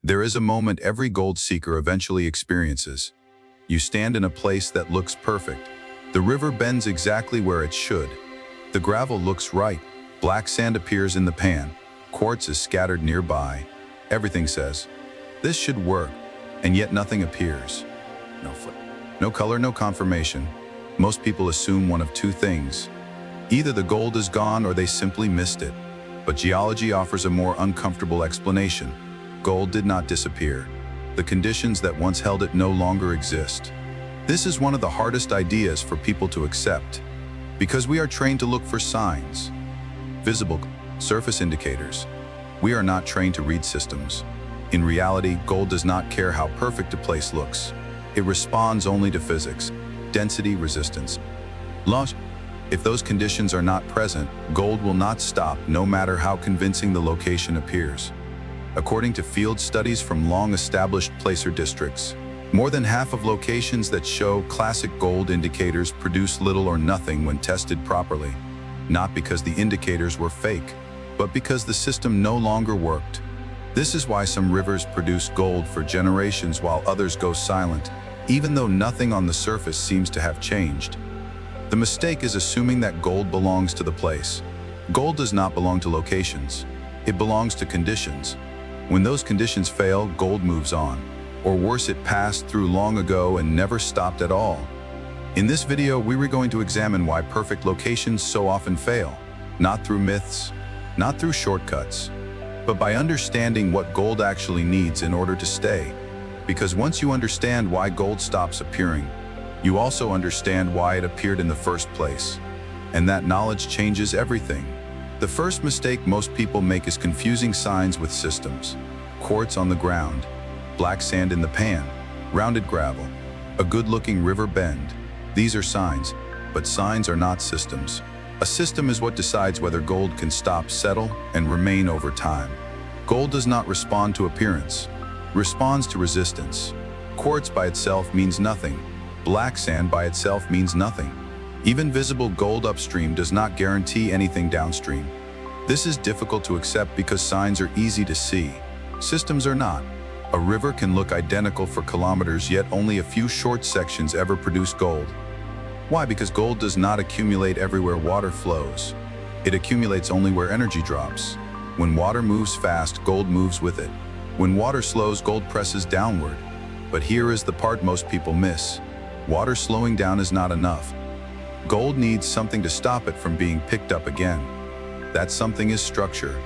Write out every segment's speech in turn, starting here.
There is a moment every gold seeker eventually experiences. You stand in a place that looks perfect. The river bends exactly where it should. The gravel looks right. Black sand appears in the pan. Quartz is scattered nearby. Everything says, this should work, and yet nothing appears. No foot. No color, no confirmation. Most people assume one of two things. Either the gold is gone or they simply missed it. But geology offers a more uncomfortable explanation. Gold did not disappear. The conditions that once held it no longer exist. This is one of the hardest ideas for people to accept, because we are trained to look for signs, visible surface indicators. We are not trained to read systems. In reality, gold does not care how perfect a place looks. It responds only to physics, density, resistance, loss. If those conditions are not present, gold will not stop, no matter how convincing the location appears. According to field studies from long-established placer districts, more than half of locations that show classic gold indicators produce little or nothing when tested properly. Not because the indicators were fake, but because the system no longer worked. This is why some rivers produce gold for generations while others go silent, even though nothing on the surface seems to have changed. The mistake is assuming that gold belongs to the place. Gold does not belong to locations. It belongs to conditions. When those conditions fail, gold moves on. Or worse, it passed through long ago and never stopped at all. In this video, we were going to examine why perfect locations so often fail. Not through myths, not through shortcuts, but by understanding what gold actually needs in order to stay. Because once you understand why gold stops appearing, you also understand why it appeared in the first place. And that knowledge changes everything. The first mistake most people make is confusing signs with systems. Quartz on the ground, black sand in the pan, rounded gravel, a good-looking river bend. These are signs, but signs are not systems. A system is what decides whether gold can stop, settle, and remain over time. Gold does not respond to appearance, responds to resistance. Quartz by itself means nothing. Black sand by itself means nothing. Even visible gold upstream does not guarantee anything downstream. This is difficult to accept because signs are easy to see. Systems are not. A river can look identical for kilometers, yet only a few short sections ever produce gold. Why? Because gold does not accumulate everywhere water flows. It accumulates only where energy drops. When water moves fast, gold moves with it. When water slows, gold presses downward. But here is the part most people miss. Water slowing down is not enough. Gold needs something to stop it from being picked up again. That something is structure.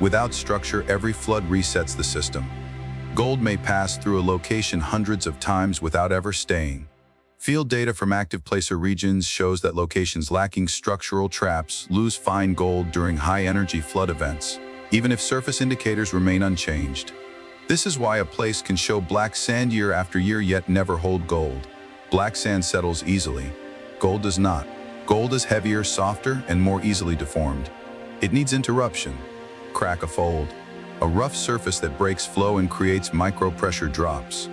Without structure, every flood resets the system. Gold may pass through a location hundreds of times without ever staying. Field data from active placer regions shows that locations lacking structural traps lose fine gold during high-energy flood events, even if surface indicators remain unchanged. This is why a place can show black sand year after year yet never hold gold. Black sand settles easily. Gold does not. Gold is heavier, softer, and more easily deformed. It needs interruption. Crack a fold. A rough surface that breaks flow and creates micro-pressure drops.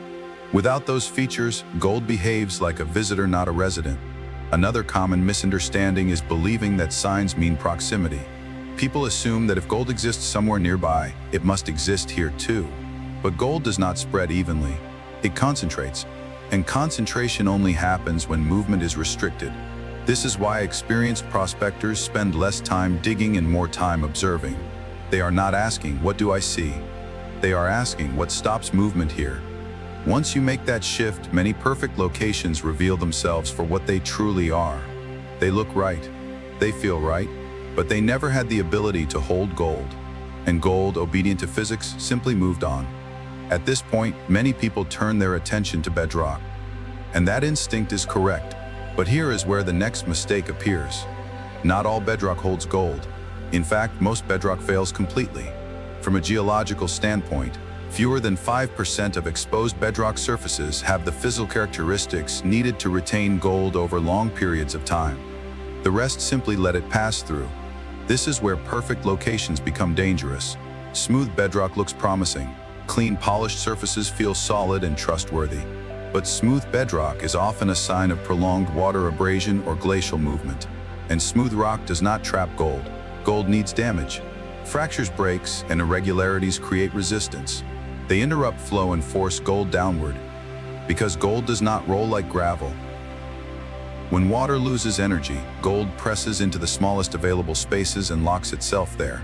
Without those features, gold behaves like a visitor, not a resident. Another common misunderstanding is believing that signs mean proximity. People assume that if gold exists somewhere nearby, it must exist here too. But gold does not spread evenly. It concentrates. And concentration only happens when movement is restricted. This is why experienced prospectors spend less time digging and more time observing. They are not asking, what do I see? They are asking, what stops movement here? Once you make that shift, many perfect locations reveal themselves for what they truly are. They look right, they feel right, but they never had the ability to hold gold. And gold, obedient to physics, simply moved on. At this point, many people turn their attention to bedrock. And that instinct is correct. But here is where the next mistake appears. Not all bedrock holds gold. In fact, most bedrock fails completely. From a geological standpoint, fewer than 5% of exposed bedrock surfaces have the physical characteristics needed to retain gold over long periods of time. The rest simply let it pass through. This is where perfect locations become dangerous. Smooth bedrock looks promising. Clean, polished surfaces feel solid and trustworthy. But smooth bedrock is often a sign of prolonged water abrasion or glacial movement. And smooth rock does not trap gold. Gold needs damage. Fractures, breaks, and irregularities create resistance. They interrupt flow and force gold downward, because gold does not roll like gravel. When water loses energy, gold presses into the smallest available spaces and locks itself there.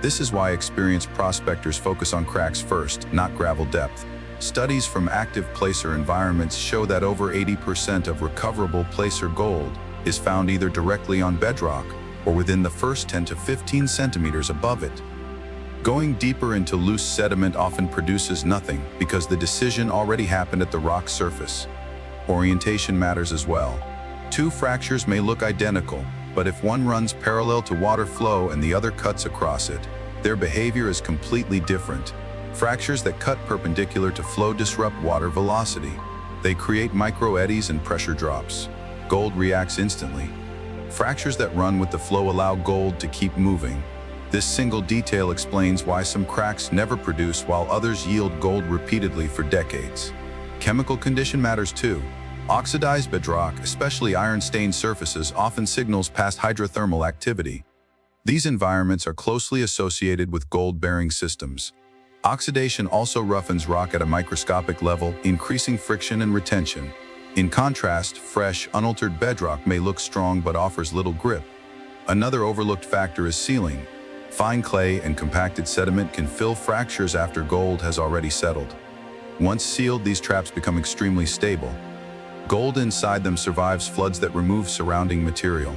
This is why experienced prospectors focus on cracks first, not gravel depth. Studies from active placer environments show that over 80% of recoverable placer gold is found either directly on bedrock or within the first 10 to 15 centimeters above it. Going deeper into loose sediment often produces nothing because the decision already happened at the rock surface. Orientation matters as well. Two fractures may look identical, but if one runs parallel to water flow and the other cuts across it, their behavior is completely different. Fractures that cut perpendicular to flow disrupt water velocity. They create micro eddies and pressure drops. Gold reacts instantly. Fractures that run with the flow allow gold to keep moving. This single detail explains why some cracks never produce while others yield gold repeatedly for decades. Chemical condition matters too. Oxidized bedrock, especially iron-stained surfaces, often signals past hydrothermal activity. These environments are closely associated with gold-bearing systems. Oxidation also roughens rock at a microscopic level, increasing friction and retention. In contrast, fresh, unaltered bedrock may look strong but offers little grip. Another overlooked factor is sealing. Fine clay and compacted sediment can fill fractures after gold has already settled. Once sealed, these traps become extremely stable. Gold inside them survives floods that remove surrounding material.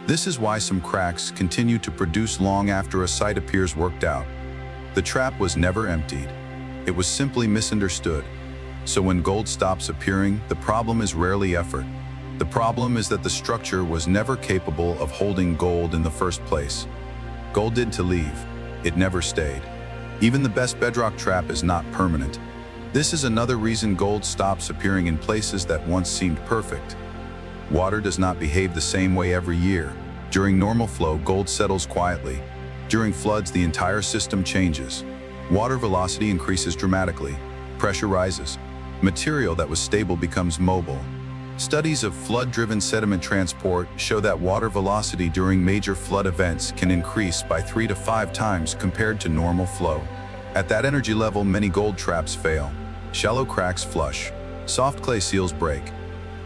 This is why some cracks continue to produce long after a site appears worked out. The trap was never emptied. It was simply misunderstood. So when gold stops appearing, the problem is rarely effort. The problem is that the structure was never capable of holding gold in the first place. Gold did to leave. It never stayed. Even the best bedrock trap is not permanent. This is another reason gold stops appearing in places that once seemed perfect. Water does not behave the same way every year. During normal flow, gold settles quietly. During floods, the entire system changes. Water velocity increases dramatically. Pressure rises. Material that was stable becomes mobile. Studies of flood-driven sediment transport show that water velocity during major flood events can increase by 3 to 5 times compared to normal flow. At that energy level, many gold traps fail. Shallow cracks flush. Soft clay seals break.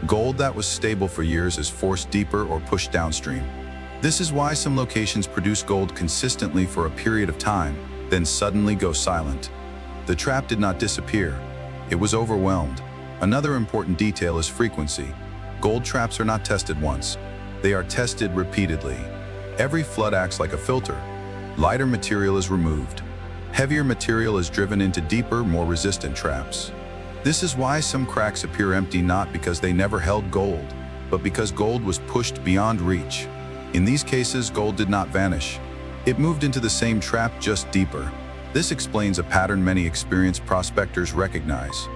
Gold that was stable for years is forced deeper or pushed downstream. This is why some locations produce gold consistently for a period of time, then suddenly go silent. The trap did not disappear. It was overwhelmed. Another important detail is frequency. Gold traps are not tested once. They are tested repeatedly. Every flood acts like a filter. Lighter material is removed. Heavier material is driven into deeper, more resistant traps. This is why some cracks appear empty, not because they never held gold, but because gold was pushed beyond reach. In these cases, gold did not vanish. It moved into the same trap, just deeper. This explains a pattern many experienced prospectors recognize.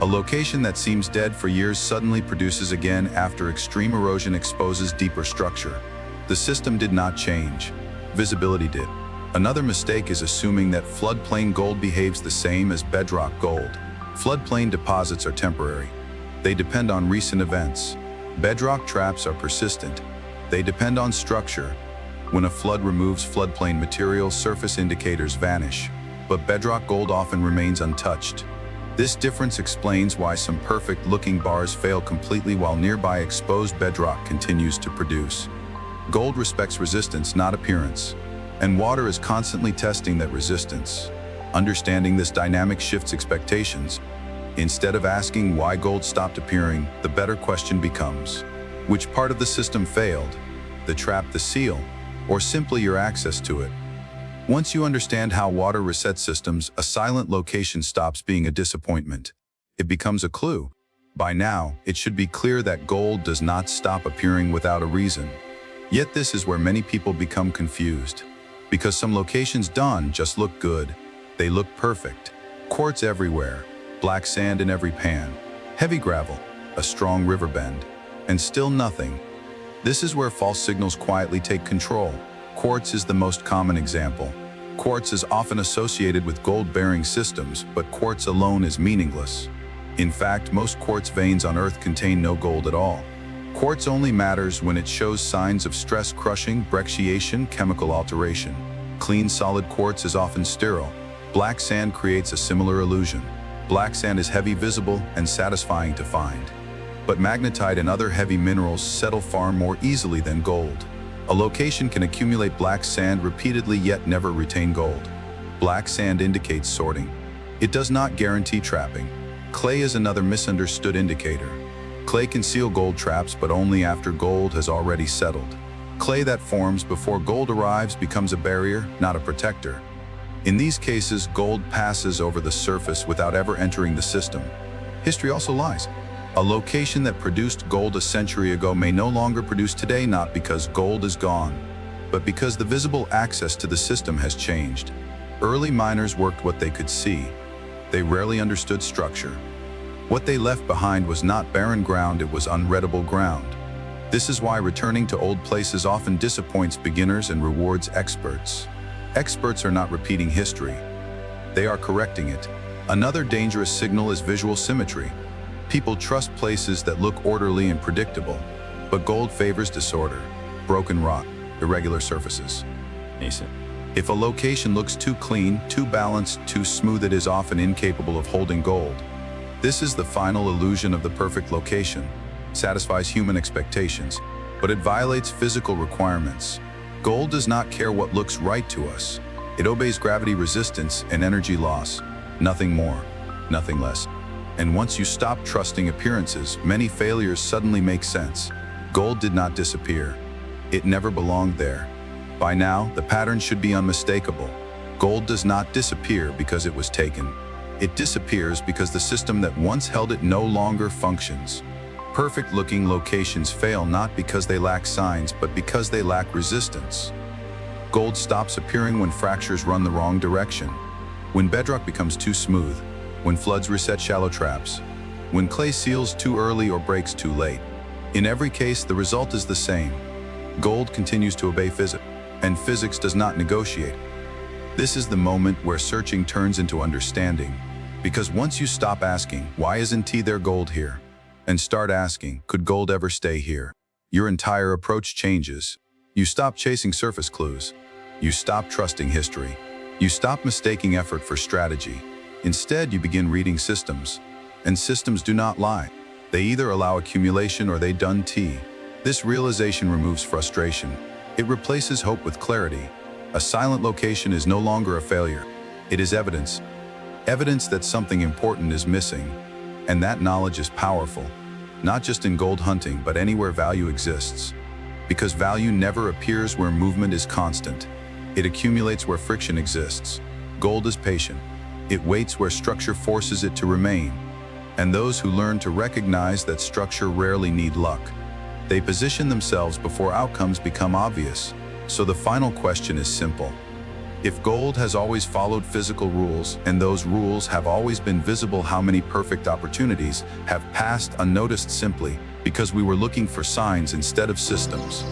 A location that seems dead for years suddenly produces again after extreme erosion exposes deeper structure. The system did not change. Visibility did. Another mistake is assuming that floodplain gold behaves the same as bedrock gold. Floodplain deposits are temporary. They depend on recent events. Bedrock traps are persistent. They depend on structure. When a flood removes floodplain material, surface indicators vanish, but bedrock gold often remains untouched. This difference explains why some perfect-looking bars fail completely while nearby exposed bedrock continues to produce. Gold respects resistance, not appearance, and water is constantly testing that resistance. Understanding this dynamic shifts expectations. Instead of asking why gold stopped appearing, the better question becomes, which part of the system failed? The trap, the seal, or simply your access to it? Once you understand how water resets systems, a silent location stops being a disappointment. It becomes a clue. By now, it should be clear that gold does not stop appearing without a reason. Yet this is where many people become confused. Because some locations don't just look good, they look perfect. Quartz everywhere, black sand in every pan, heavy gravel, a strong river bend, and still nothing. This is where false signals quietly take control. Quartz is the most common example. Quartz is often associated with gold-bearing systems, but quartz alone is meaningless. In fact, most quartz veins on Earth contain no gold at all. Quartz only matters when it shows signs of stress crushing, brecciation, chemical alteration. Clean, solid quartz is often sterile. Black sand creates a similar illusion. Black sand is heavy, visible, and satisfying to find. But magnetite and other heavy minerals settle far more easily than gold. A location can accumulate black sand repeatedly yet never retain gold. Black sand indicates sorting. It does not guarantee trapping. Clay is another misunderstood indicator. Clay can seal gold traps, but only after gold has already settled. Clay that forms before gold arrives becomes a barrier, not a protector. In these cases, gold passes over the surface without ever entering the system. History also lies. A location that produced gold a century ago may no longer produce today, not because gold is gone, but because the visible access to the system has changed. Early miners worked what they could see. They rarely understood structure. What they left behind was not barren ground, it was unreadable ground. This is why returning to old places often disappoints beginners and rewards experts. Experts are not repeating history. They are correcting it. Another dangerous signal is visual symmetry. People trust places that look orderly and predictable, but gold favors disorder, broken rock, irregular surfaces. If a location looks too clean, too balanced, too smooth, it is often incapable of holding gold. This is the final illusion of the perfect location. It satisfies human expectations, but it violates physical requirements. Gold does not care what looks right to us. It obeys gravity resistance and energy loss. Nothing more, nothing less. And once you stop trusting appearances, many failures suddenly make sense. Gold did not disappear. It never belonged there. By now, the pattern should be unmistakable. Gold does not disappear because it was taken. It disappears because the system that once held it no longer functions. Perfect-looking locations fail not because they lack signs, but because they lack resistance. Gold stops appearing when fractures run the wrong direction, when bedrock becomes too smooth, when floods reset shallow traps, when clay seals too early or breaks too late. In every case, the result is the same. Gold continues to obey physics, and physics does not negotiate. This is the moment where searching turns into understanding, because once you stop asking, why isn't there gold here? And start asking, could gold ever stay here? Your entire approach changes. You stop chasing surface clues. You stop trusting history. You stop mistaking effort for strategy. Instead, you begin reading systems. And systems do not lie. They either allow accumulation or they done tea. This realization removes frustration. It replaces hope with clarity. A silent location is no longer a failure. It is evidence. Evidence that something important is missing. And that knowledge is powerful. Not just in gold hunting, but anywhere value exists. Because value never appears where movement is constant. It accumulates where friction exists. Gold is patient. It waits where structure forces it to remain. And those who learn to recognize that structure rarely need luck. They position themselves before outcomes become obvious. So the final question is simple. If gold has always followed physical rules, and those rules have always been visible, how many perfect opportunities have passed unnoticed simply because we were looking for signs instead of systems?